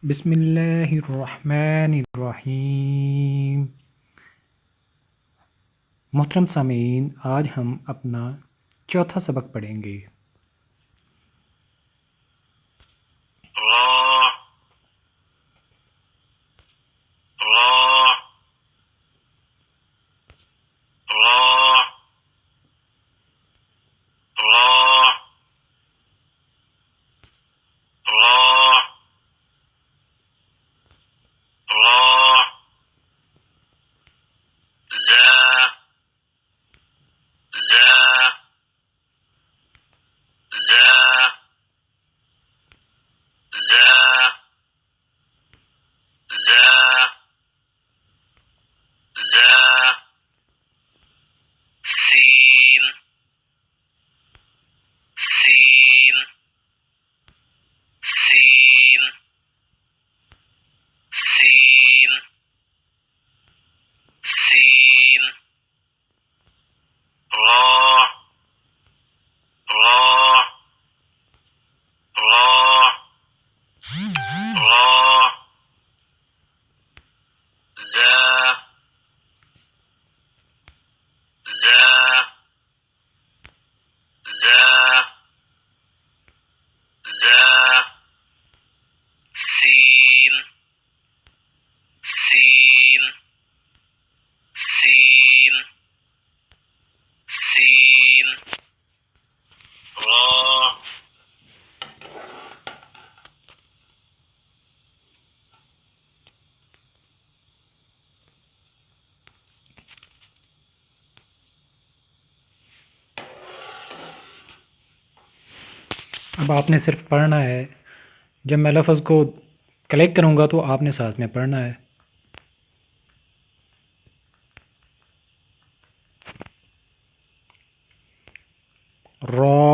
बिस्मिल्लाहिर्रहमानिर्रहीम। मोहतरम सामीन, आज हम अपना चौथा सबक पढ़ेंगे। अब आपने सिर्फ पढ़ना है। जब मैं लफ्ज़ को कलेक्ट करूँगा तो आपने साथ में पढ़ना है। रॉ,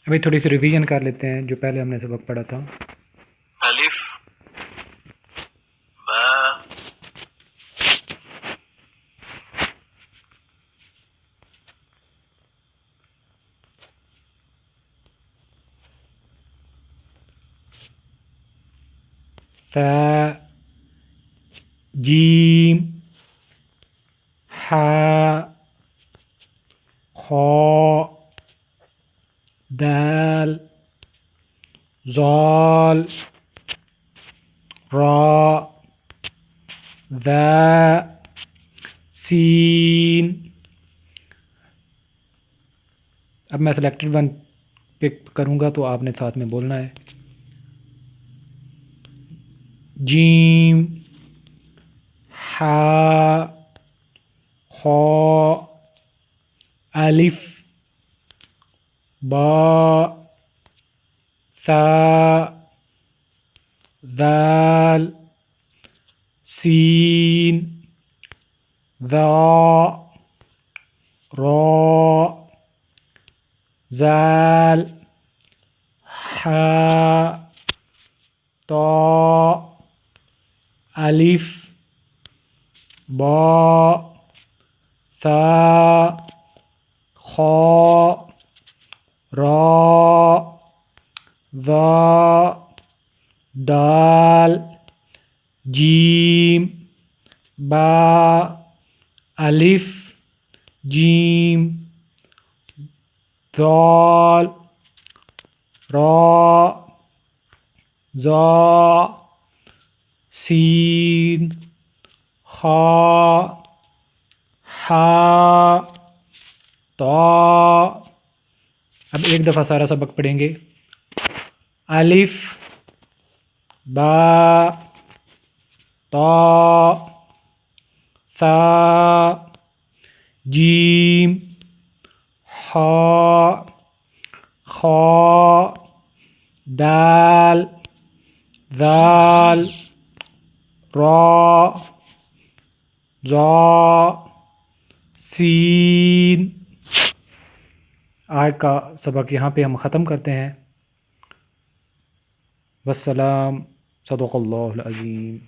अभी थोड़ी सी रिवीजन कर लेते हैं जो पहले हमने सबक पढ़ा था। अलिफ, बा, सा, जीम, हा, खौ, दाल, ज़ाल, रा, ज़ा, सीन। अब मैं सेलेक्टेड वन पिक करूँगा तो आपने साथ में बोलना है। जीम, हा, खौ, अलिफ, बा, सा, दाल, सीन, ज़ा, रा, ज़ाल, हा, ता, अलिफ, बा, सा, खौ, रा, ज़ा, दाल, जीम, बा, अलिफ, जीम, दाल, रा, ज़ा, सीन, खा, हा, ता, अब एक दफ़ा सारा सबक पढ़ेंगे। अलिफ बा ता सा जीम हा खा दाल दाल रा ज़ा सीन। आज का सबक यहाँ पे हम ख़त्म करते हैं। वस्सलाम। सदक़ल्लाहुल अज़ीम।